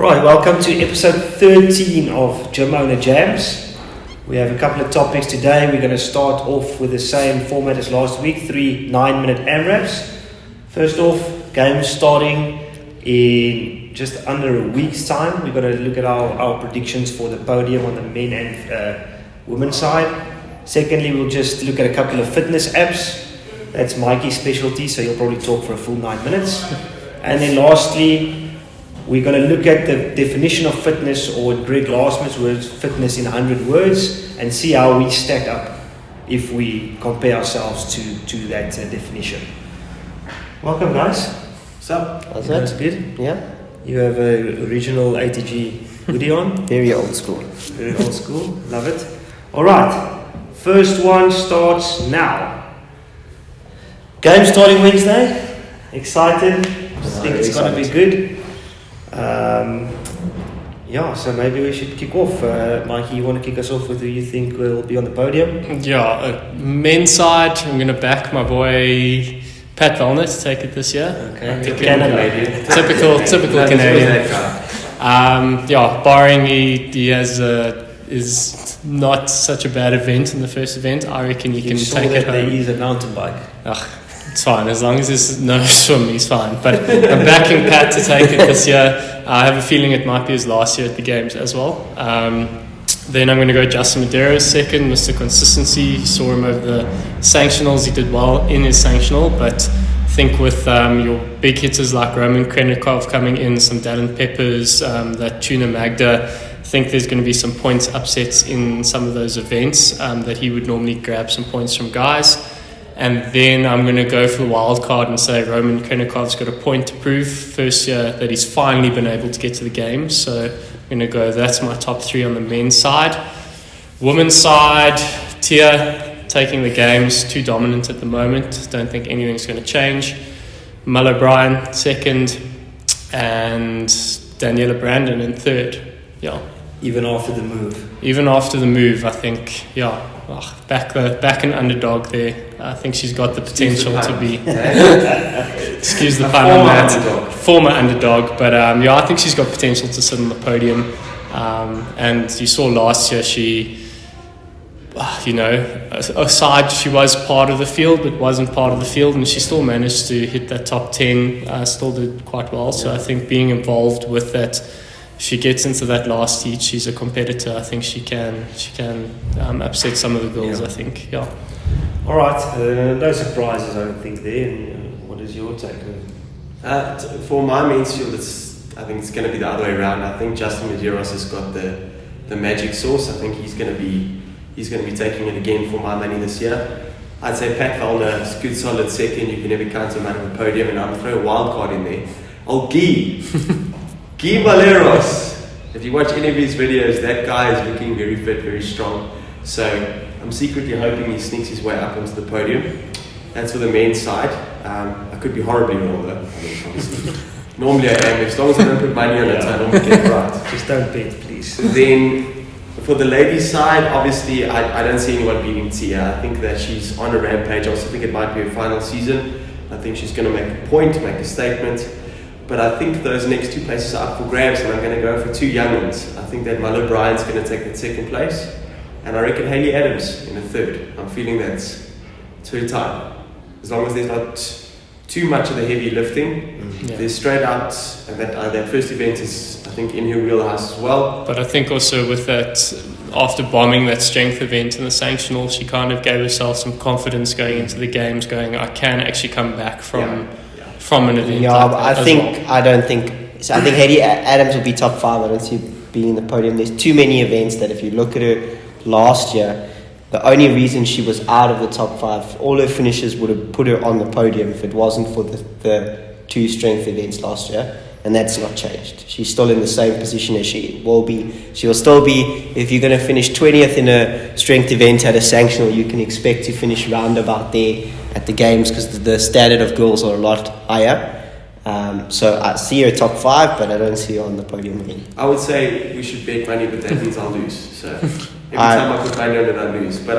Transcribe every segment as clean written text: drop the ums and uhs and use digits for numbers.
Alright, welcome to episode 13 of Gym Owner Jams. We have a couple of topics today. We're going to start off with the same format as last week, 3 9-minute AMRAPs. First off, games starting in just under a week's time. We're going to look at our predictions for the podium on the men and women's side. Secondly, we'll just look at a couple of fitness apps. That's Mikey's specialty, so he'll probably talk for a full 9 minutes. And then lastly, we're going to look at the definition of fitness, or in Greg Glassman's words, fitness in 100 words, and see how we stack up if we compare ourselves to that definition. Welcome, guys. What's up? How's that? That's good. Yeah. You have an original ATG hoodie on. Very old school. Very old school. Love it. All right. First one starts now. Game starting Wednesday. Excited. Think it's going to be good. So maybe we should kick off. Mikey, you want to kick us off with who you think will be on the podium? Yeah, men's side, I'm going to back my boy Pat Vellner to take it this year. Okay, typical Canadian. Barring he is not such a bad event in the first event, I reckon you can take it home. They use a mountain bike. It's fine, as long as there's no swim, he's fine. But I'm backing Pat to take it this year. I have a feeling it might be his last year at the games as well. Then I'm going to go Justin Medeiros second, Mr. Consistency. You saw him over the sanctionals. He did well in his sanctional, but I think with your big hitters like Roman Krenikov coming in, some Dallin Peppers, that Tuna Magda, I think there's going to be some points upsets in some of those events that he would normally grab some points from guys. And then I'm going to go for the wild card and say Roman Krenikov's got a point to prove first year that he's finally been able to get to the games. So I'm going to go, that's my top 3 on the men's side. Women's side, Tia taking the games, too dominant at the moment. Don't think anything's going to change. Mull O'Brien second, and Daniela Brandon in third. Yeah. Even after the move, I think, back an underdog there. I think she's got the potential to be. Excuse the pun on that. Former underdog, but I think she's got potential to sit on the podium. And you saw last year she was part of the field, but wasn't part of the field, and she still managed to hit that top 10. Still did quite well. So I think being involved with that. She gets into that last heat, she's a competitor. I think she can upset some of the girls. I think, yeah. All right, no surprises, I don't think there. And what is your take? For my men's field, I think it's going to be the other way around. I think Justin Medeiros has got the magic sauce. I think he's going to be taking it again for my money this year. I'd say Pat Vellner is a good solid second. You can never count him out of the podium, and I'll throw a wild card in there. Guy Valeros, if you watch any of his videos, that guy is looking very fit, very strong. So I'm secretly hoping he sneaks his way up onto the podium. That's for the men's side. I could be horribly wrong though. Obviously. Normally I am. As long as I don't put money on it, I normally get it right. Just don't bet, please. Then for the ladies' side, obviously I don't see anyone beating Tia. I think that she's on a rampage. I also think it might be her final season. I think she's going to make a point, make a statement. But I think those next 2 places are up for grabs, and I'm going to go for 2 young ones. I think that Mull O'Brien's going to take that second place, and I reckon Hayley Adams in the third. I'm feeling that's her time. As long as there's not too much of the heavy lifting, they're straight out, and that first event is, I think, in her wheelhouse as well. But I think also with that, after bombing that strength event in the sanctional, she kind of gave herself some confidence going into the games, going, I can actually come back from an event. I think Hayley Adams will be top 5. I don't see her being in the podium. There's too many events that if you look at her last year, the only reason she was out of the top 5, all her finishes would have put her on the podium if it wasn't for the 2 strength events last year, and that's not changed. She's still in the same position as she will be. She will still be, if you're going to finish 20th in a strength event at a sanctional, you can expect to finish roundabout there at the games, because the standard of girls are a lot higher. So I see her top 5, but I don't see her on the podium again. I would say we should bet money, but that means I'll lose. So every time I put money on it, I lose. But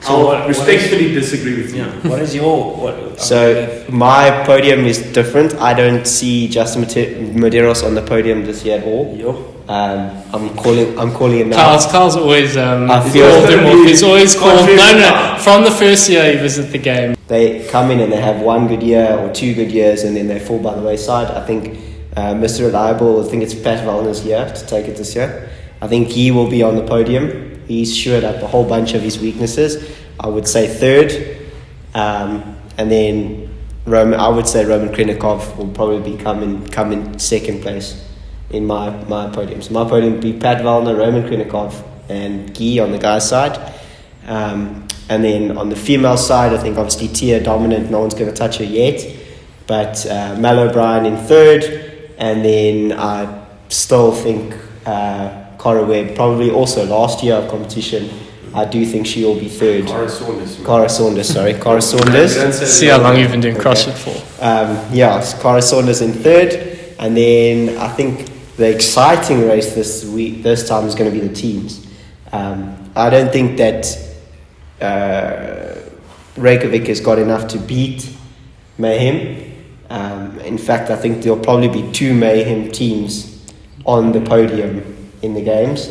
So I respectfully disagree with you. What is your... So my podium is different. I don't see Justin Medeiros on the podium this year at all. I'm calling it now. Carl's always I feel called him off. He's always called. No. From the first year he was at the game. They come in and they have one good year or 2 good years, and then they fall by the wayside. I think Mr. Reliable, I think it's Pat Valner's year to take it this year. I think he will be on the podium. He's shored up a whole bunch of his weaknesses. I would say third, and then I would say Roman Krinikov will probably come in second place in my podium. So my podium would be Pat Valner, Roman Krinikov, and Guy on the guy's side. And then on the female side, I think obviously Tia dominant. No one's going to touch her yet, but Mal O'Brien in third, and then I still think Cara Webb, probably also last year of competition, I do think she will be third. Cara Saunders. See how long you've been doing CrossFit for. Cara Saunders in third, and then I think the exciting race this time is going to be the teams. I don't think that Reykjavik has got enough to beat Mayhem. In fact, I think there'll probably be 2 Mayhem teams on the podium in the games.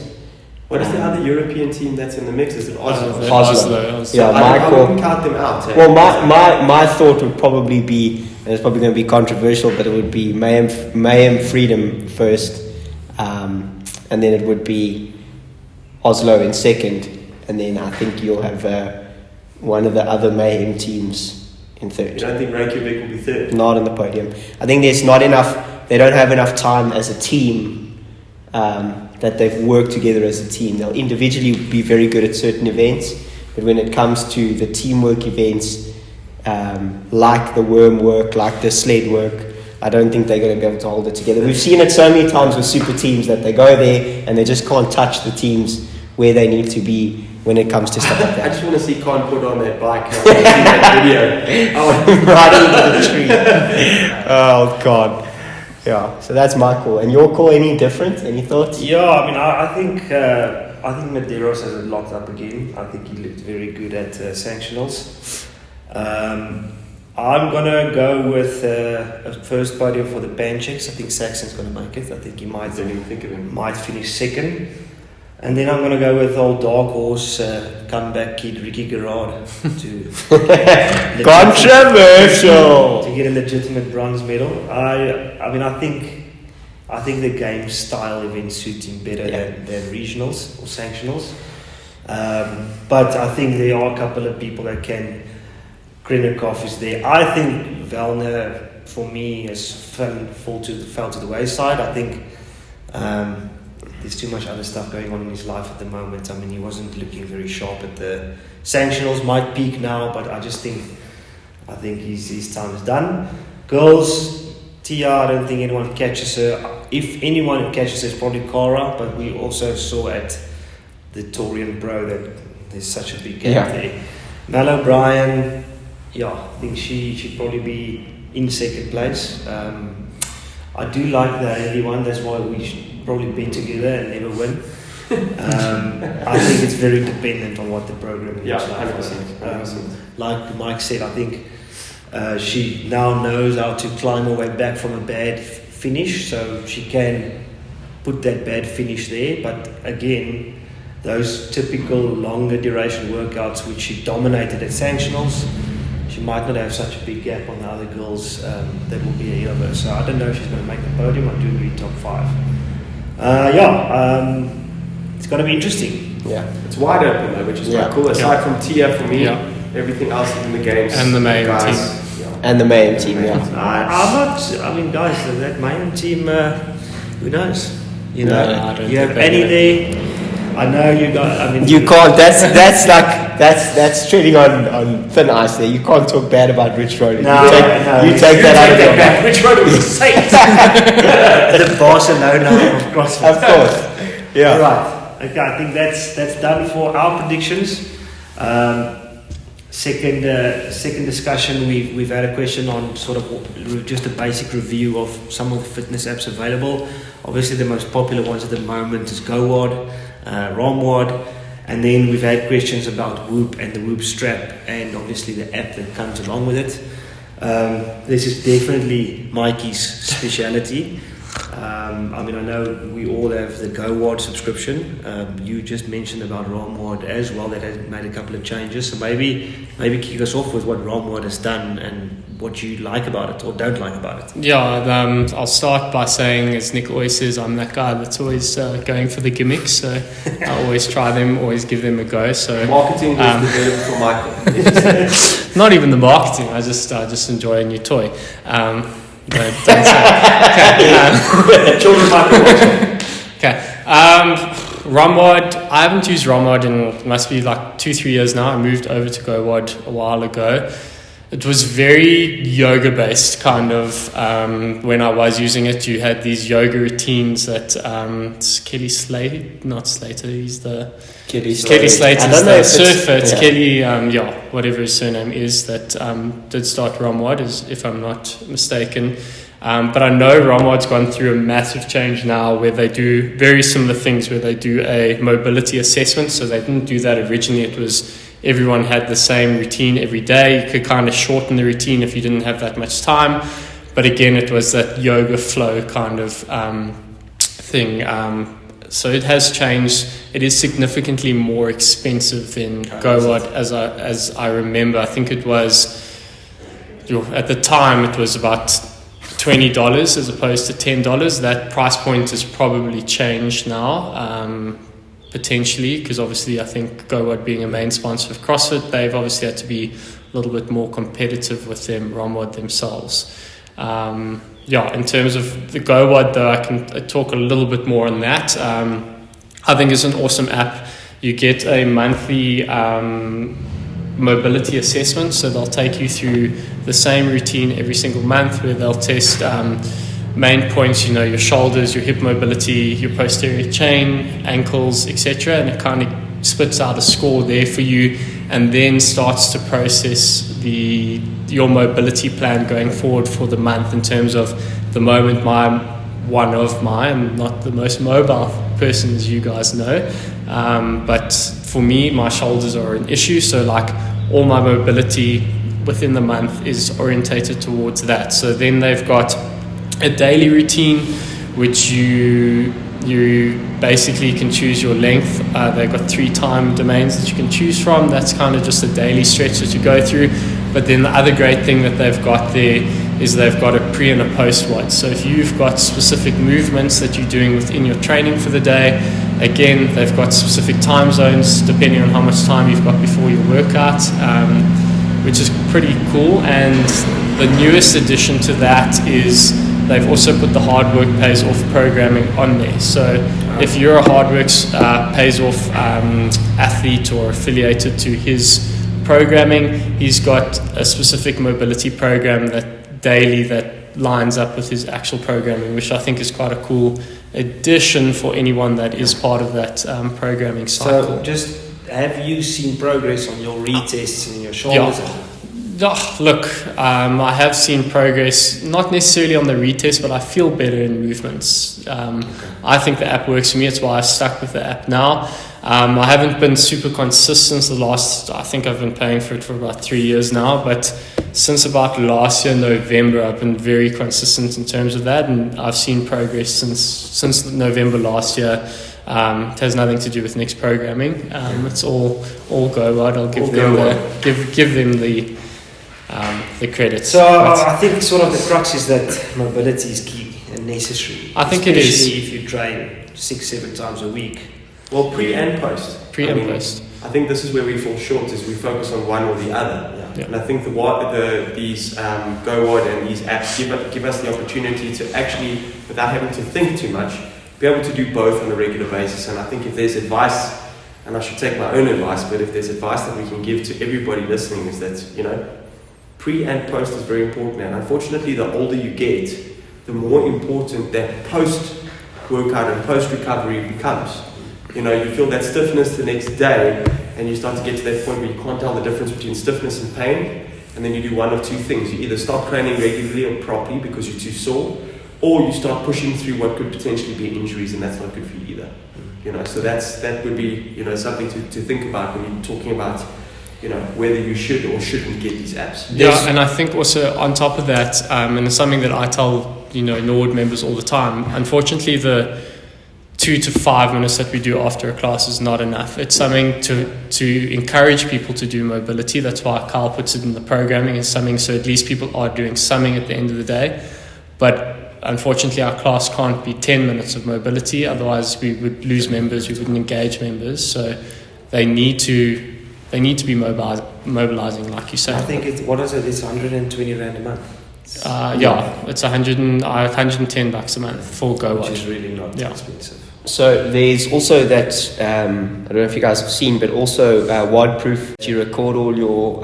What is the other European team that's in the mix? Is it Oslo? Oslo. Yeah, I wouldn't count them out. Well, my thought would probably be, and it's probably going to be controversial, but it would be Mayhem Freedom first, and then it would be Oslo in second, and then I think you'll have one of the other Mayhem teams in third. You don't think Reykjavik will be third? Not on the podium. I think there's not enough. They don't have enough time as a team. That they've worked together as a team. They'll individually be very good at certain events, but when it comes to the teamwork events, like the worm work, like the sled work, I don't think they're going to be able to hold it together. We've seen it so many times with super teams that they go there and they just can't touch the teams where they need to be when it comes to stuff like that. I just want to see Con put on that bike and see that video. Right into the tree. Oh, God. Yeah, so that's my call. And your call, any different? Any thoughts? Yeah, I mean, I think Medeiros has it locked up again. I think he looked very good at sanctionals. I'm gonna go with a first podium for the Pancheks. I think Saxon's gonna make it. I think he might finish second. And then I'm going to go with old dark horse comeback kid Ricky Gerard to controversial to get a legitimate bronze medal. I think the game style events suit him better than regionals or sanctionals. But I think there are a couple of people that can. Krinikov is there. I think Valner for me has fell to the wayside. I think. There's too much other stuff going on in his life at the moment. I mean, he wasn't looking very sharp at the sanctionals. Might peak now, but I think his time is done. Girls, Tia, I don't think anyone catches her. If anyone catches her, it's probably Cara. But we also saw at the Torian Pro that there's such a big gap there. Mal O'Brien, I think she should probably be in second place. I do like the Haley one. That's why we should probably be together and never win. I think it's very dependent on what the program looks like. 100%. Like Mike said, I think she now knows how to climb her way back from a bad finish, so she can put that bad finish there. But again, those typical longer duration workouts which she dominated at sanctionals, she might not have such a big gap on the other girls that will be ahead of her. So I don't know if she's going to make the podium. I do agree top 5. It's going to be interesting. Yeah, it's wide open though, which is quite cool. Aside from Tia, for me, everything else in the games and the main team. And the main team, guys, that main team, who knows? You know, I don't you have Annie there. I know you got. You can't. That's treading on thin ice. There, you can't talk bad about Rich Roder. You take that out of your mouth. Rich Roder was a saint. The Barcelona of CrossFit. Of course. Yeah. Right. Okay. I think that's done for our predictions. Second discussion. We've had a question on sort of just a basic review of some of the fitness apps available. Obviously, the most popular ones at the moment is GoWOD, ROMWOD, And then we've had questions about Whoop and the Whoop strap, and obviously the app that comes along with it. This is definitely Mikey's speciality. I mean, I know we all have the GoWard subscription. You just mentioned about ROMWAD as well, that has made a couple of changes. So maybe kick us off with what ROMWAD has done and what you like about it or don't like about it. Yeah, I'll start by saying, as Nick always says, I'm that guy that's always going for the gimmicks. So I always try them, always give them a go. So marketing is developed for Michael. Not even the marketing. I just enjoy a new toy. Don't say. Children might be watching. Okay. ROMWAD. I haven't used ROMWAD in, it must be like 2-3 years now. I moved over to GoWad a while ago. It was very yoga based kind of. When I was using it, you had these yoga routines that it's Kelly Slater, not Slater. He's the Kelly Slater's the surfer. It's Kelly, whatever his surname is, that did start ROMWAD, if I'm not mistaken. But I know ROMWAD's gone through a massive change now where they do very similar things, where they do a mobility assessment. So they didn't do that originally. It was everyone had the same routine every day. You could kind of shorten the routine if you didn't have that much time. But again, it was that yoga flow kind of thing. So it has changed. It is significantly more expensive than GoWad, as I remember. I think it was, at the time, it was about $20 as opposed to $10. That price point has probably changed now, potentially, because obviously I think GoWad being a main sponsor of CrossFit, they've obviously had to be a little bit more competitive with them, ROMWAD themselves. In terms of the GoWad, though, I can talk a little bit more on that. I think it's an awesome app. You get a monthly mobility assessment, so they'll take you through the same routine every single month, where they'll test main points, your shoulders, your hip mobility, your posterior chain, ankles, etc., and it kind of spits out a score there for you, and then starts to process your mobility plan going forward for the month. In terms of the moment, I'm not the most mobile person, as you guys know, but for me, my shoulders are an issue, so like all my mobility within the month is orientated towards that. So then they've got a daily routine, which you basically can choose your length. They've got 3 time domains that you can choose from. That's kind of just a daily stretch that you go through. But then the other great thing that they've got there is they've got a pre and a post WOD. So if you've got specific movements that you're doing within your training for the day, again, they've got specific time zones depending on how much time you've got before your workout, which is pretty cool. And the newest addition to that is they've also put the hard work pays off programming on there. So if you're a hard work pays off athlete or affiliated to his programming, he's got a specific mobility program that daily that lines up with his actual programming, which I think is quite a cool addition for anyone that is part of that programming cycle. So just, have you seen progress on your retests and your shoulders? Look, I have seen progress, not necessarily on the retest, but I feel better in movements. I think the app works for me. It's why I've stuck with the app now. I haven't been super consistent I think I've been paying for it for about 3 years now, but since about last year, November, I've been very consistent in terms of that, and I've seen progress since November last year. It has nothing to do with Nick's programming. It's all GoWad. I'll give them the credit. So I think sort of the crux is that mobility is key and necessary. I think it is. Especially if you train 6-7 times a week. Well, pre and post. Post. I think this is where we fall short, is we focus on one or the other. Yeah. And I think these GoWad and these apps give us the opportunity to actually, without having to think too much, be able to do both on a regular basis. And I think if there's advice, and I should take my own advice, but if there's advice that we can give to everybody listening, is that, pre and post is very important. And unfortunately, the older you get, the more important that post workout and post recovery becomes. You feel that stiffness the next day, and you start to get to that point where you can't tell the difference between stiffness and pain, and then you do one of two things. You either stop training regularly or properly because you're too sore, or you start pushing through what could potentially be injuries, and that's not good for you either. So that would be something to think about when you're talking about whether you should or shouldn't get these apps. Yeah, and I think also on top of that, and it's something that I tell Nord members all the time. Unfortunately, the 2 to 5 minutes that we do after a class is not enough. It's something to encourage people to do mobility. That's why Kyle puts it in the programming. It's something so at least people are doing something at the end of the day. But unfortunately, our class can't be 10 minutes of mobility. Otherwise, we would lose members. We wouldn't engage members. So they need to be mobilizing, like you say. I think it's 120 rand a month. It's 110 bucks a month for Go Watch. Which is really not expensive. So there's also that, I don't know if you guys have seen, but also WOD-proof. You record all your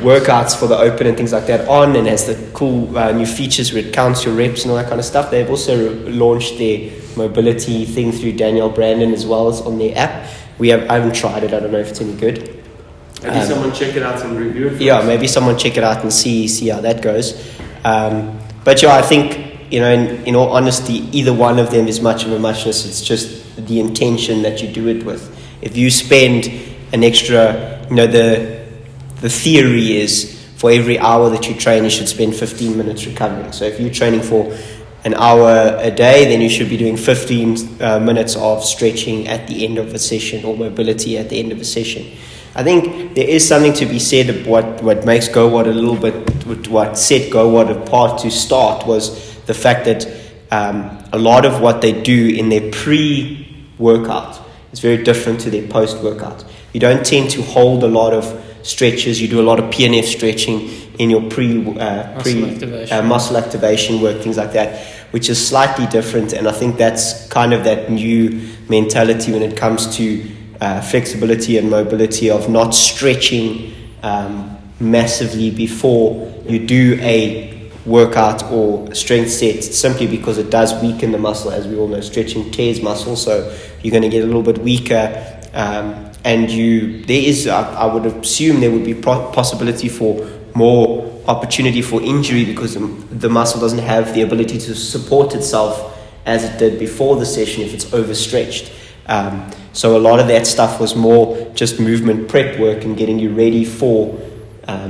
workouts for the open and things like that on, and has the cool new features where it counts your reps and all that kind of stuff. They've also launched their mobility thing through Daniel Brandon as well as on their app. I haven't tried it. I don't know if it's any good. Maybe someone check it out and review it. Yeah, maybe someone check it out and see how that goes. But yeah, I think in all honesty, either one of them is much of a muchness. It's just the intention that you do it with. If you spend an extra, the theory is for every hour that you train, you should spend 15 minutes recovering. So if you're training for an hour a day, then you should be doing 15 minutes of stretching at the end of a session or mobility at the end of a session. I think there is something to be said of what makes GoWOD a little bit, what set GoWOD apart to start was the fact that a lot of what they do in their pre-workout is very different to their post-workout. You don't tend to hold a lot of stretches. You do a lot of PNF stretching in your muscle activation work, things like that, which is slightly different. And I think that's kind of that new mentality when it comes to flexibility and mobility, of not stretching massively before you do a workout or strength set, simply because it does weaken the muscle. As we all know, stretching tears muscle, so you're going to get a little bit weaker. I would assume there would be possibility for more opportunity for injury because the muscle doesn't have the ability to support itself as it did before the session if it's overstretched. So a lot of that stuff was more just movement prep work and getting you ready for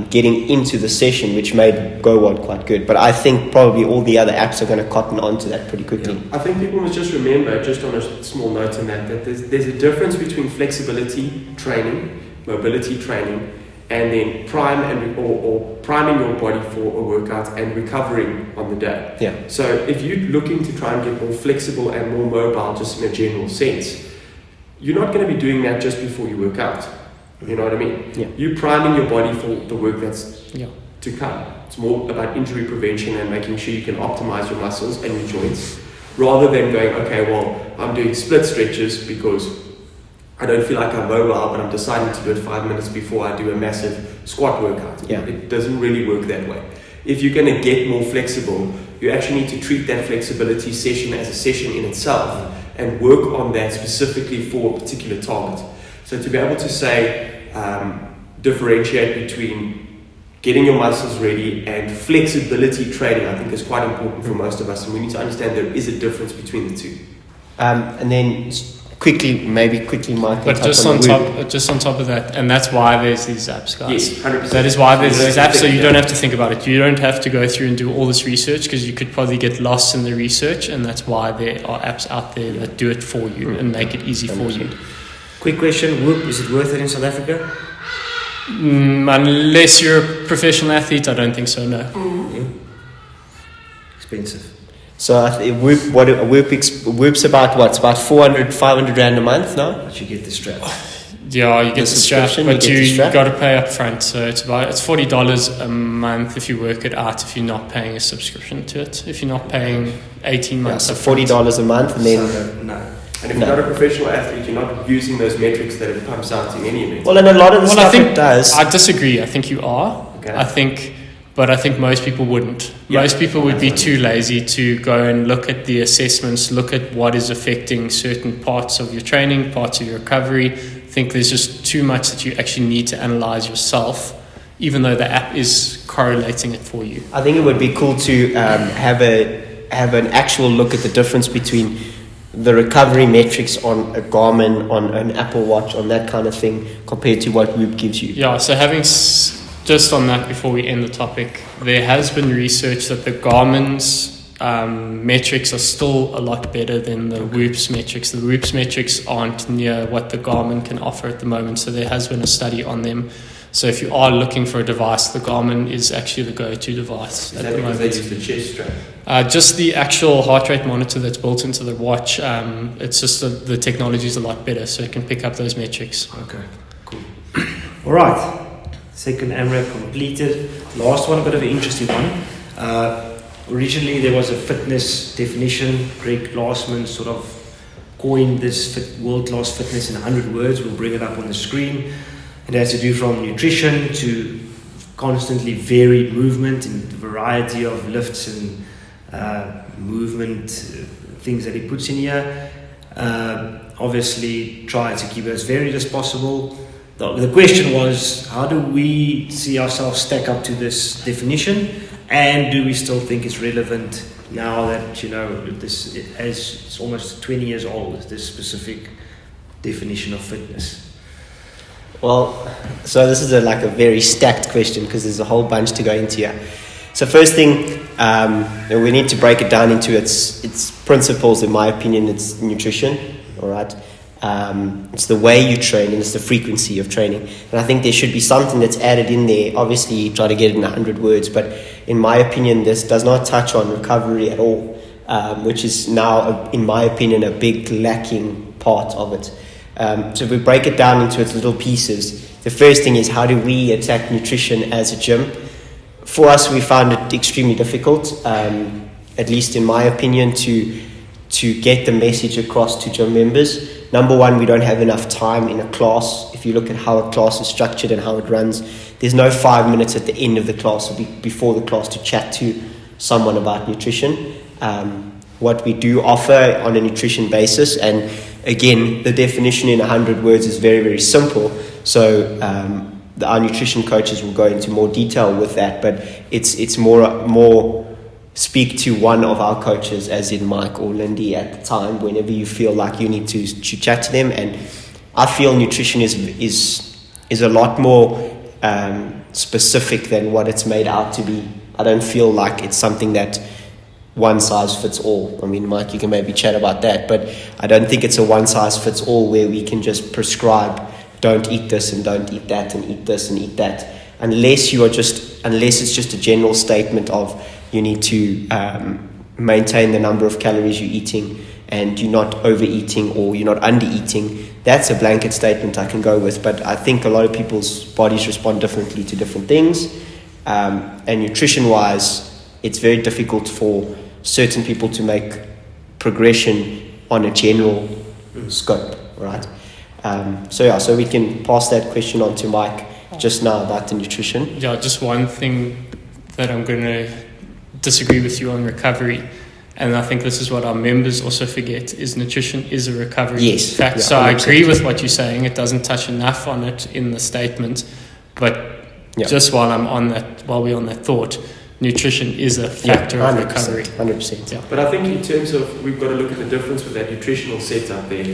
getting into the session, which made GoWOD quite good. But I think probably all the other apps are going to cotton on to that pretty quickly. I think people must just remember, just on a small note on that there's a difference between flexibility training, mobility training, and then priming your body for a workout and recovering on the day. Yeah. So if you're looking to try and get more flexible and more mobile, just in a general sense, you're not going to be doing that just before you work out. You know what I mean? Yeah. You're priming your body for the work that's to come. It's more about injury prevention and making sure you can optimize your muscles and your joints, rather than going, okay, well, I'm doing split stretches because I don't feel like I'm mobile, but I'm deciding to do it 5 minutes before I do a massive squat workout. Yeah. It doesn't really work that way. If you're going to get more flexible, you actually need to treat that flexibility session as a session in itself and work on that specifically for a particular target. So to be able to say, differentiate between getting your muscles ready and flexibility training, I think is quite important for most of us, and we need to understand there is a difference between the two. And then quickly, Mike. But just on top of that, and that's why there's these apps, guys. Yes, 100%. That is why there's these apps, so you don't have to think about it. You don't have to go through and do all this research, because you could probably get lost in the research, and that's why there are apps out there that do it for you and make it easy for you. Quick question, Whoop, is it worth it in South Africa? Unless you're a professional athlete, I don't think so, no. Expensive. So Whoop's about what? It's about 400, 500 rand a month now. But you get the strap. Yeah, you get the strap, subscription, but you get the you strap. got to pay up front. So it's $40 a month if you work it out, if you're not paying a subscription to it. If you're not paying 18 months. So $40 a month, and then No. And if you're not a professional athlete, you're not using those metrics that it pumps out in any event. well, and a lot of the stuff I think it does. I disagree. I think you are. Okay. I think most people wouldn't. Yeah. Most people would be too lazy to go and look at the assessments, look at what is affecting certain parts of your training, parts of your recovery. I think there's just too much that you actually need to analyze yourself, even though the app is correlating it for you. I think it would be cool to have an actual look at the difference between the recovery metrics on a Garmin, on an Apple Watch, on that kind of thing, compared to what Whoop gives you? Yeah, so just on that before we end the topic, there has been research that the Garmin's metrics are still a lot better than the Whoop's metrics. The Whoop's metrics aren't near what the Garmin can offer at the moment, so there has been a study on them. So if you are looking for a device, the Garmin is actually the go-to device at the moment. They use the chest strap? Just the actual heart rate monitor that's built into the watch. It's just the technology is a lot better, so it can pick up those metrics. Okay, cool. All right, second AMRAP completed. Last one, a bit of an interesting one. Originally, there was a fitness definition. Greg Glassman sort of coined this world-class fitness in 100 words. We'll bring it up on the screen. It has to do from nutrition to constantly varied movement and variety of lifts and movement things that he puts in here. Obviously, try to keep it as varied as possible. The question was, how do we see ourselves stack up to this definition, and do we still think it's relevant now that this it's almost 20 years old, this specific definition of fitness? Well, so this is a very stacked question because there's a whole bunch to go into here. So first thing, we need to break it down into its principles. In my opinion, it's nutrition. All right, it's the way you train and it's the frequency of training. And I think there should be something that's added in there. Obviously, try to get it in 100 words, but in my opinion, this does not touch on recovery at all, which is now, in my opinion, a big lacking part of it. So if we break it down into its little pieces, the first thing is, how do we attack nutrition as a gym? For us, we found it extremely difficult, at least in my opinion, to get the message across to gym members. Number one, we don't have enough time in a class. If you look at how a class is structured and how it runs, there's no 5 minutes at the end of the class or before the class to chat to someone about nutrition. What we do offer on a nutrition basis, and again, the definition in 100 words is very, very simple. So our nutrition coaches will go into more detail with that, but it's more speak to one of our coaches, as in Mike or Lindy at the time, whenever you feel like you need to chat to them. And I feel nutrition is a lot more specific than what it's made out to be. I don't feel like it's something that one size fits all. I mean, Mike, you can maybe chat about that, but I don't think it's a one size fits all where we can just prescribe, don't eat this and don't eat that and eat this and eat that, unless it's just a general statement of you need to maintain the number of calories you're eating and you're not overeating or you're not under-eating. That's a blanket statement I can go with, but I think a lot of people's bodies respond differently to different things. And nutrition-wise, it's very difficult for certain people to make progression on a general scope, right? So we can pass that question on to Mike just now about the nutrition. Yeah, just one thing that I'm going to disagree with you on recovery, and I think this is what our members also forget, is nutrition is a recovery fact. Yeah, so I agree with what you're saying. It doesn't touch enough on it in the statement, but just while we're on that thought, nutrition is a factor of recovery. 100%. Yeah. But I think in terms of, we've got to look at the difference with that nutritional setup there.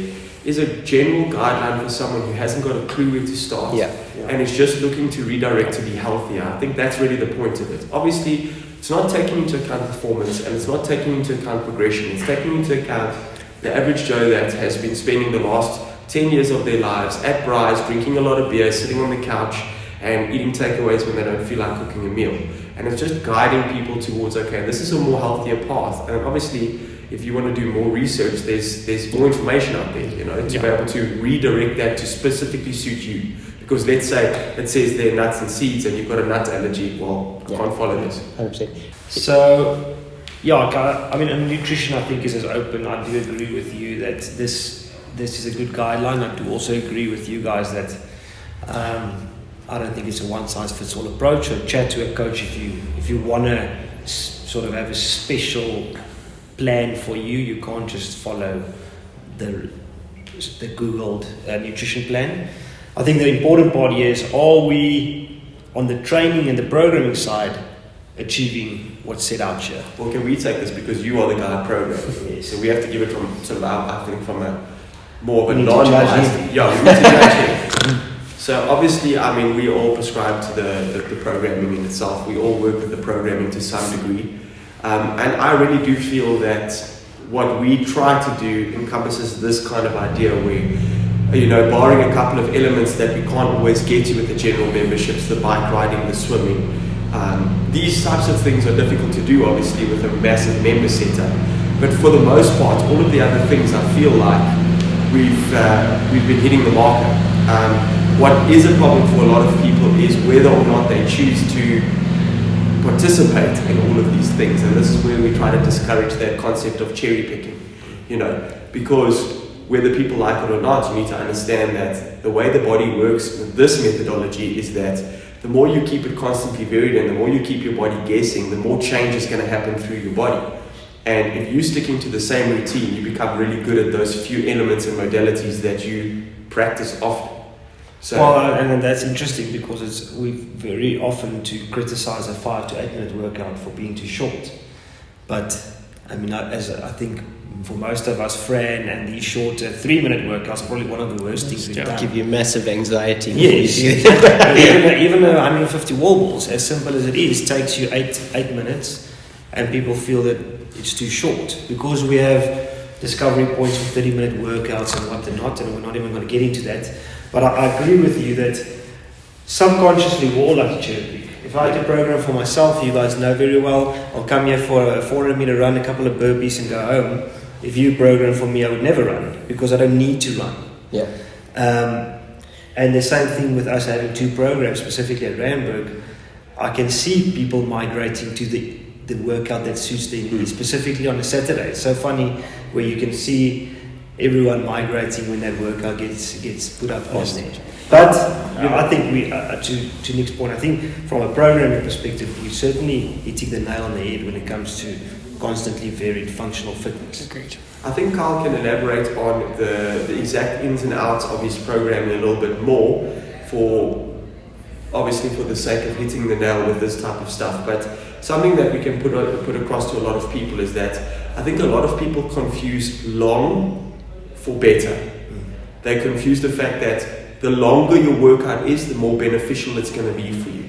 Is a general guideline for someone who hasn't got a clue where to start and is just looking to redirect to be healthier. I think that's really the point of it. Obviously, it's not taking into account performance and it's not taking into account progression. It's taking into account the average Joe that has been spending the last 10 years of their lives at Bry's, drinking a lot of beer, sitting on the couch and eating takeaways when they don't feel like cooking a meal. And it's just guiding people towards, okay, this is a more healthier path. And obviously, if you want to do more research, there's more information out there, to be able to redirect that to specifically suit you. Because let's say it says they're nuts and seeds and you've got a nut allergy, well, I can't follow this. 100%. So, I mean, nutrition I think is as open. I do agree with you that this is a good guideline. I do also agree with you guys that I don't think it's a one-size-fits-all approach. So chat to a coach if you want to sort of have a special plan for you. You can't just follow the Googled nutrition plan. I think the important part here is, are we on the training and the programming side achieving what's set out here. Well, can we take this because you are the guy programming? Yes. So we have to give it from sort of, I think, from a more of a We need to judge non-biased. Yeah, we need to judge him. So obviously, I mean, we all prescribe to the programming in itself. We all work with the programming to some degree. And I really do feel that what we try to do encompasses this kind of idea where, barring a couple of elements that we can't always get to with the general memberships, the bike riding, the swimming, these types of things are difficult to do, obviously, with a massive member setup. But for the most part, all of the other things, I feel like we've been hitting the marker. What is a problem for a lot of people is whether or not they choose to participate in all of these things, and this is where we try to discourage that concept of cherry picking, because whether people like it or not, you need to understand that the way the body works with this methodology is that the more you keep it constantly varied and the more you keep your body guessing, the more change is going to happen through your body. And if you're sticking to the same routine, you become really good at those few elements and modalities that you practice often. And that's interesting because we very often to criticize a 5 to 8 minute workout for being too short. But I mean, as I think for most of us, Fran, and these shorter 3-minute workouts are probably one of the worst things we've done. Give you massive anxiety. Yes. even though 150 wall balls, as simple as it is, takes you 8 minutes, and people feel that it's too short because we have discovery points for 30-minute workouts and whatnot, and we're not even going to get into that. But I agree with you that subconsciously we all like to cherry pick. If I had to program for myself, you guys know very well, I'll come here for a 400-meter run, a couple of burpees and go home. If you program for me, I would never run because I don't need to run. Yeah. And the same thing with us having 2 programs, specifically at Randburg. I can see people migrating to the workout that suits their needs, specifically on a Saturday. It's so funny where you can see everyone migrating when that workout gets put up on stage. But I think to Nick's point, I think from a programming perspective, we certainly hitting the nail on the head when it comes to constantly varied functional fitness. Agreed. I think Carl can elaborate on the exact ins and outs of his programming a little bit more obviously for the sake of hitting the nail with this type of stuff. But something that we can put across to a lot of people is that I think a lot of people confuse long for better. They confuse the fact that the longer your workout is, the more beneficial it's going to be for you.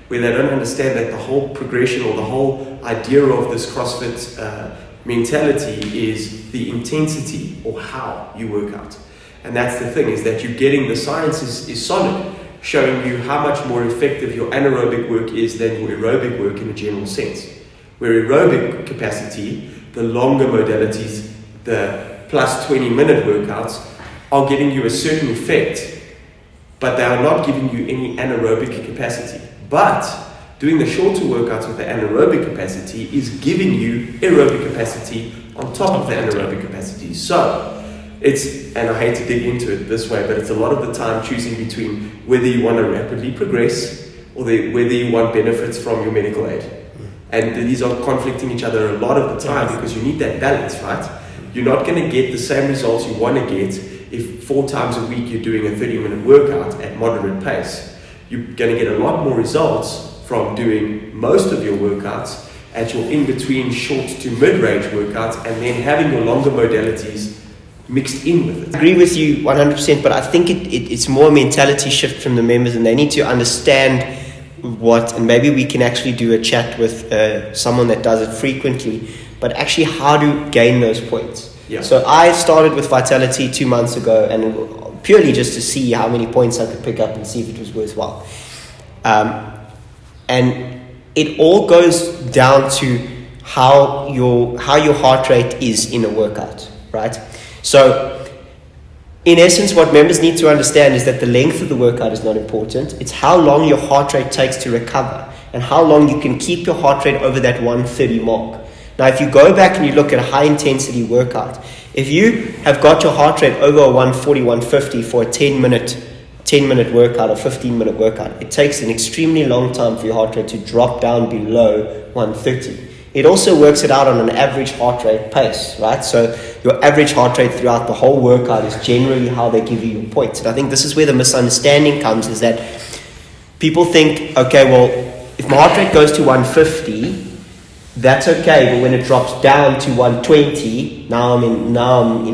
Where they don't understand that the whole progression or the whole idea of this CrossFit mentality is the intensity or how you work out. And that's the thing, is that you're getting the science is solid, showing you how much more effective your anaerobic work is than your aerobic work in a general sense. Where aerobic capacity, the longer modalities, the plus 20-minute workouts, are getting you a certain effect, but they are not giving you any anaerobic capacity. But doing the shorter workouts with the anaerobic capacity is giving you aerobic capacity on top of the anaerobic capacity. So and I hate to dig into it this way, but it's a lot of the time choosing between whether you want to rapidly progress or whether you want benefits from your medical aid. And these are conflicting each other a lot of the time because you need that balance, right? You're not going to get the same results you want to get if 4 times a week you're doing a 30-minute workout at moderate pace. You're going to get a lot more results from doing most of your workouts at your in-between short to mid-range workouts and then having your longer modalities mixed in with it. I agree with you 100%, but I think it's more a mentality shift from the members, and they need to understand and maybe we can actually do a chat with someone that does it frequently, but actually how to gain those points. Yeah. So I started with Vitality 2 months ago, and purely just to see how many points I could pick up and see if it was worthwhile. And it all goes down to how your heart rate is in a workout, right? So, in essence, what members need to understand is that the length of the workout is not important. It's how long your heart rate takes to recover and how long you can keep your heart rate over that 130 mark. Now, if you go back and you look at a high-intensity workout, if you have got your heart rate over 140, 150 for a 10-minute workout or 15-minute workout, it takes an extremely long time for your heart rate to drop down below 130. It also works it out on an average heart rate pace, right? So your average heart rate throughout the whole workout is generally how they give you your points. And I think this is where the misunderstanding comes, is that people think, okay, well, if my heart rate goes to 150, that's okay. But when it drops down to 120, now I'm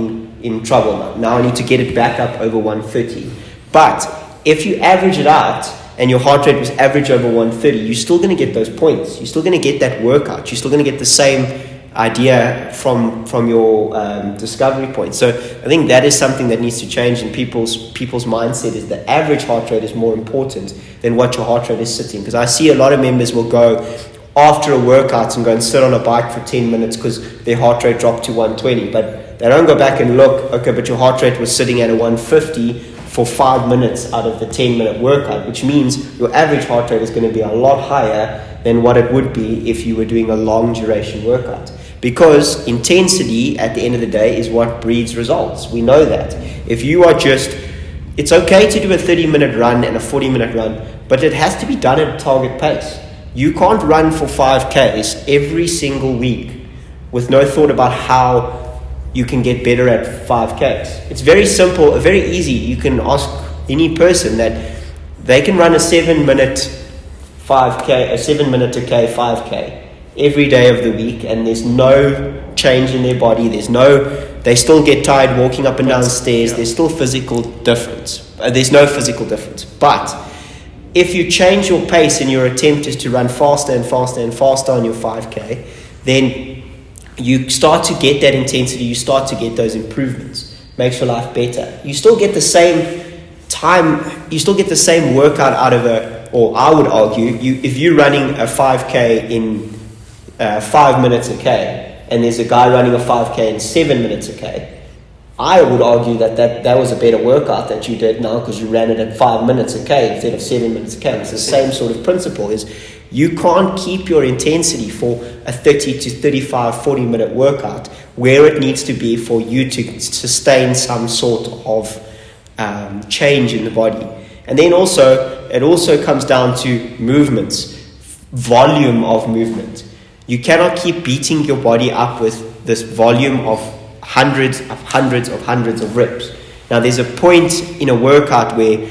in trouble. Now I need to get it back up over 130. But if you average it out and your heart rate was average over 130, you're still going to get those points. You're still going to get that workout. You're still going to get the same idea from your discovery point. So I think that is something that needs to change in people's mindset, is the average heart rate is more important than what your heart rate is sitting. Because I see a lot of members will go after a workout and go and sit on a bike for 10 minutes because their heart rate dropped to 120, but they don't go back and look, okay, but your heart rate was sitting at a 150 for 5 minutes out of the 10-minute workout, which means your average heart rate is going to be a lot higher than what it would be if you were doing a long duration workout. Because intensity, at the end of the day, is what breeds results. We know that. If you are it's okay to do a 30-minute run and a 40-minute run, but it has to be done at a target pace. You can't run for 5Ks every single week with no thought about how you can get better at 5Ks. It's very simple, very easy. You can ask any person that they can run a 7-minute 5K, a 7-minute a K 5K every day of the week, and there's no change in their body. They still get tired walking up and down stairs. There's still physical difference. There's no physical difference. But if you change your pace and your attempt is to run faster and faster and faster on your 5K, then you start to get that intensity. You start to get those improvements. Makes your life better. You still get the same time. You still get the same workout out of or I would argue, if you're running a 5K in 5 minutes a K, and there's a guy running a 5K in 7 minutes a K, I would argue that was a better workout that you did now because you ran it at 5 minutes a K instead of 7 minutes a K. It's the same sort of principle. Is you can't keep your intensity for a 30 to 35, 40-minute workout where it needs to be for you to sustain some sort of change in the body. And then it also comes down to movements, volume of movement. You cannot keep beating your body up with this volume of hundreds of reps. Now, there's a point in a workout where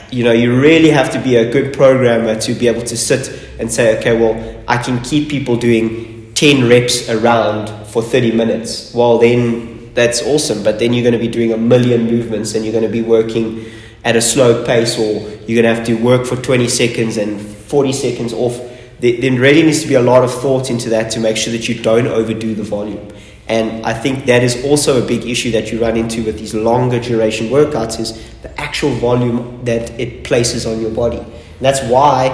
you really have to be a good programmer to be able to sit and say, okay, well, I can keep people doing 10 reps around for 30 minutes. Well, then that's awesome, but then you're going to be doing a million movements and you're going to be working at a slow pace, or you're going to have to work for 20 seconds and 40 seconds off. There really needs to be a lot of thought into that to make sure that you don't overdo the volume. And I think that is also a big issue that you run into with these longer duration workouts, is the actual volume that it places on your body. And that's why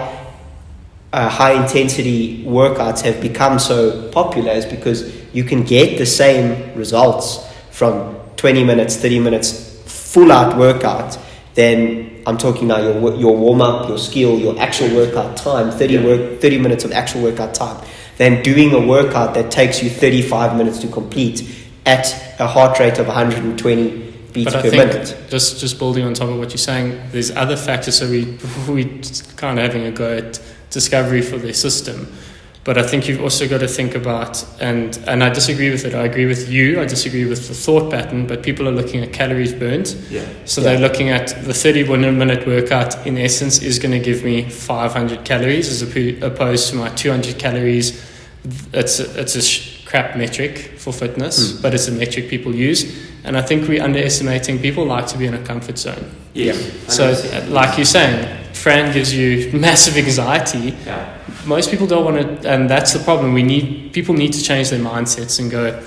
high intensity workouts have become so popular, is because you can get the same results from 20 minutes, 30 minutes full out workout. Then I'm talking now your warm up, your skill, your actual workout time, 30 minutes of actual workout time, than doing a workout that takes you 35 minutes to complete at a heart rate of 120 beats per minute. Just building on top of what you're saying, there's other factors. So we kind of having a go at discovery for their system. But I think you've also got to think about, and I disagree with it. I agree with you. I disagree with the thought pattern, but people are looking at calories burnt. So they're looking at the 30-minute workout, in essence, is going to give me 500 calories as opposed to my 200 calories. It's a crap metric for fitness, but it's a metric people use. And I think we're underestimating people like to be in a comfort zone. So like you're saying, Fran gives you massive anxiety. Most people don't want to, and that's the problem. People need to change their mindsets and go,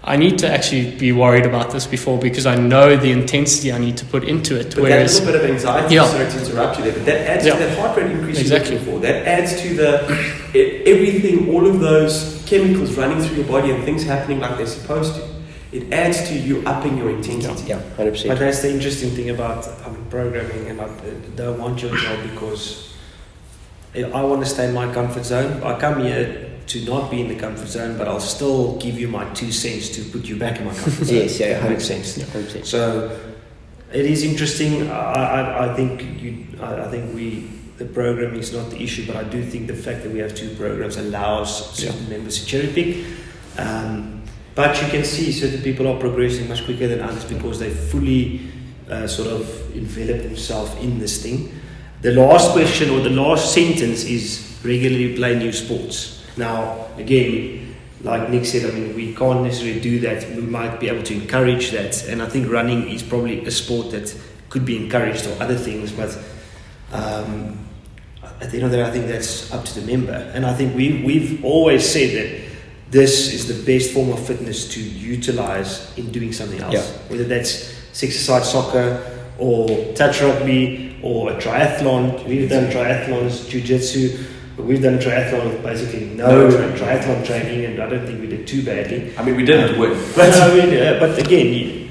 I need to actually be worried about this before, because I know the intensity I need to put into it. But that little bit of anxiety, sorry to interrupt you there, but that adds to that heart rate increase you're looking for. That adds to everything, all of those chemicals running through your body and things happening like they're supposed to. It adds to you upping your intensity. 100%. But that's the interesting thing about programming, and I don't want your job because I want to stay in my comfort zone. I come here to not be in the comfort zone, but I'll still give you my 2 cents to put you back in my comfort zone. 100%. So it is interesting. I think the programming is not the issue, but I do think the fact that we have 2 programs allows certain members to cherry pick. But you can see certain people are progressing much quicker than others because they fully sort of envelop themselves in this thing. The last question or the last sentence is, regularly play new sports. Now, again, like Nick said, I mean, we can't necessarily do that. We might be able to encourage that, and I think running is probably a sport that could be encouraged, or other things, but at the end of the day, I think that's up to the member. And I think we've always said that this is the best form of fitness to utilize in doing something else, whether that's six-a-side soccer or touch rugby or a triathlon. We've done triathlons, jiu-jitsu, but we've done triathlon with basically no triathlon training, and I don't think we did too badly. I mean, we didn't win. But I mean, but again,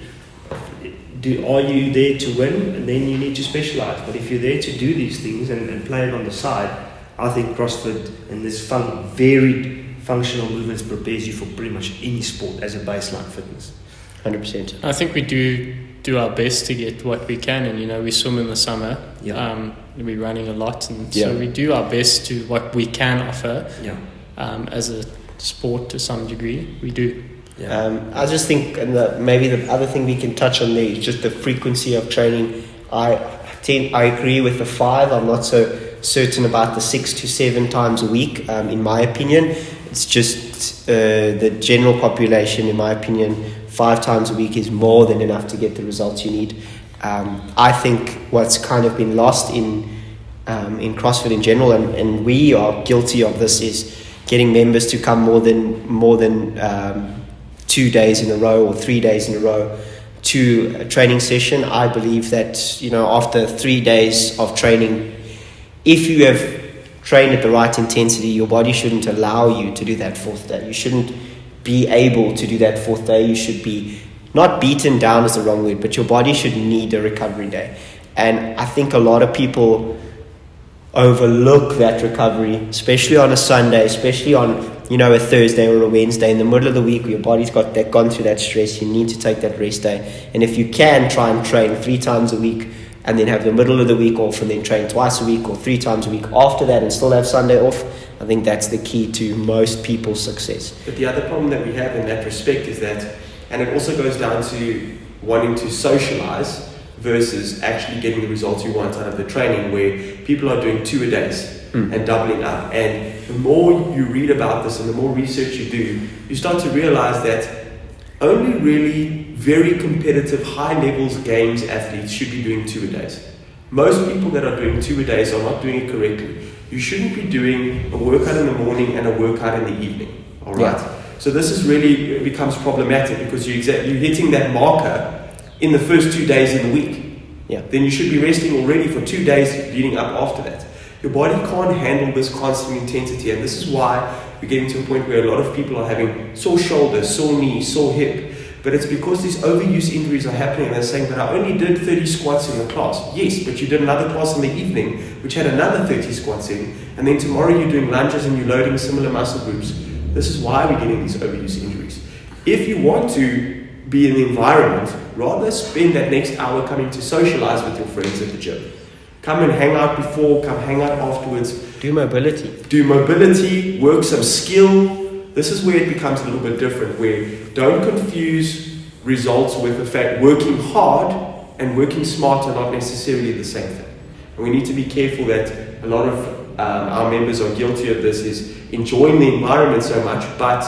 are you there to win? And then you need to specialize. But if you're there to do these things and play it on the side, I think CrossFit and this varied functional movements prepares you for pretty much any sport as a baseline fitness. 100%. I think we do our best to get what we can, and we swim in the summer. We're running a lot, and so we do our best to what we can offer. As a sport to some degree, we do. I just think, and maybe the other thing we can touch on there is just the frequency of training. I agree with the 5. I'm not so certain about the 6 to 7 times a week. In my opinion, it's just the general population. In my opinion, 5 times a week is more than enough to get the results you need. I think what's kind of been lost in CrossFit in general, and we are guilty of this, is getting members to come more than 2 days in a row or 3 days in a row to a training session. I believe that after 3 days of training, if you have trained at the right intensity, your body shouldn't allow you to do that 4th day. You shouldn't be able to do that 4th day. You should be not beaten down is the wrong word, but your body should need a recovery day. And I think a lot of people overlook that recovery, especially on a Sunday, especially on a Thursday or a Wednesday in the middle of the week where your body's gone through that stress. You need to take that rest day. And if you can, try and train 3 times a week and then have the middle of the week off, and then train twice a week or 3 times a week after that and still have Sunday off. I think that's the key to most people's success. But the other problem that we have in that respect is that, and it also goes down to wanting to socialize versus actually getting the results you want out of the training, where people are doing 2 a days and doubling up. And the more you read about this and the more research you do, you start to realize that only really very competitive, high levels games athletes should be doing 2 a days. Most people that are doing 2 a days are not doing it correctly. You shouldn't be doing a workout in the morning and a workout in the evening. All right. So this is really becomes problematic because you're hitting that marker in the first 2 days in the week. Then you should be resting already for 2 days leading up after that. Your body can't handle this constant intensity, and this is why we're getting to a point where a lot of people are having sore shoulders, sore knee, sore hip. But it's because these overuse injuries are happening, and they're saying, but I only did 30 squats in the class. Yes, but you did another class in the evening, which had another 30 squats in, and then tomorrow you're doing lunges and you're loading similar muscle groups. This is why we're getting these overuse injuries. If you want to be in the environment, rather spend that next hour coming to socialize with your friends at the gym. Come and hang out before, come hang out afterwards. Do mobility, work some skill. This is where it becomes a little bit different, where don't confuse results with the fact working hard and working smart are not necessarily the same thing. And we need to be careful that a lot of our members are guilty of this, is enjoying the environment so much, but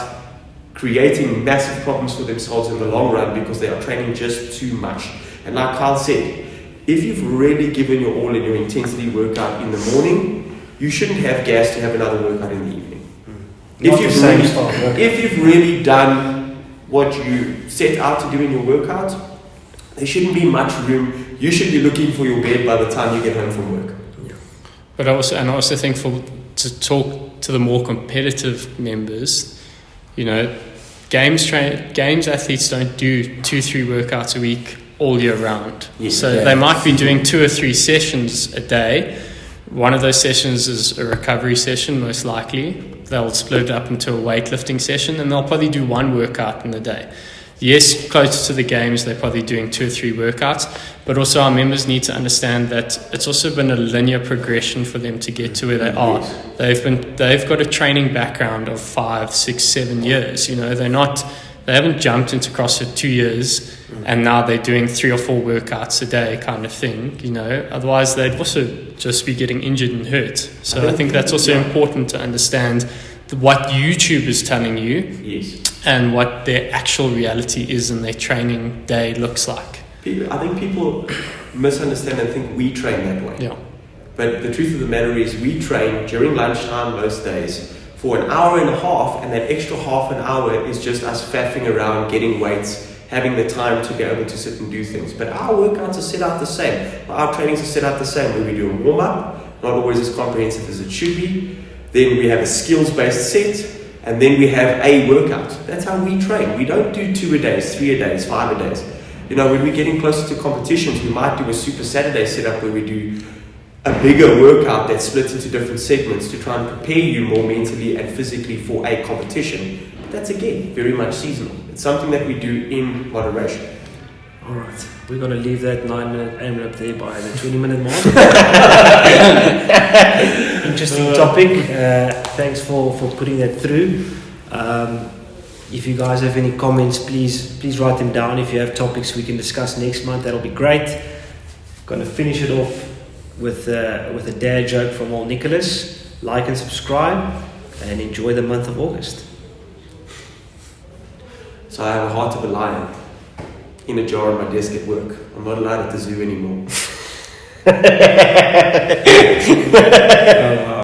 creating massive problems for themselves in the long run because they are training just too much. And like Kyle said, if you've really given your all in your intensity workout in the morning, you shouldn't have gas to have another workout in the evening. If you've really done what you set out to do in your workout, there shouldn't be much room. You should be looking for your bed by the time you get home from work. But I also think to talk to the more competitive members, games athletes don't do 2-3 workouts a week all year round. They might be doing 2 or 3 sessions a day. One of those sessions is a recovery session, most likely. They'll split it up into a weightlifting session, and they'll probably do 1 workout in the day. Yes, closer to the games, they're probably doing 2 or 3 workouts, but also our members need to understand that it's also been a linear progression for them to get to where they are. They've got a training background of 5, 6, 7 years. They haven't jumped into CrossFit 2 years and now they're doing 3 or 4 workouts a day kind of thing, you know, otherwise they'd also just be getting injured and hurt. So I think that's also important to understand what YouTube is telling you and what their actual reality is and their training day looks like. I think people misunderstand and think we train that way. Yeah. But the truth of the matter is we train during lunchtime most days for an hour and a half, and that extra half an hour is just us faffing around, getting weights, having the time to be able to sit and do things. But our workouts are set out the same. Our trainings are set out the same, where we do a warm-up, not always as comprehensive as it should be. Then we have a skills-based set, and then we have a workout. That's how we train. We don't do 2 a days, 3 a days, 5 a days. You know, when we're getting closer to competitions, we might do a Super Saturday setup where we do a bigger workout that's split into different segments to try and prepare you more mentally and physically for a competition. But that's, again, very much seasonal. It's something that we do in moderation. All right, we're going to leave that 9-minute AMRAP there by the 20-minute mark. Interesting topic. Thanks for putting that through. If you guys have any comments, please write them down. If you have topics we can discuss next month, that'll be great. Going to finish it off with a dad joke from old Nicholas. Like and subscribe, and enjoy the month of August. So I have a heart of a lion in a jar on my desk at work. I'm not allowed at the zoo anymore.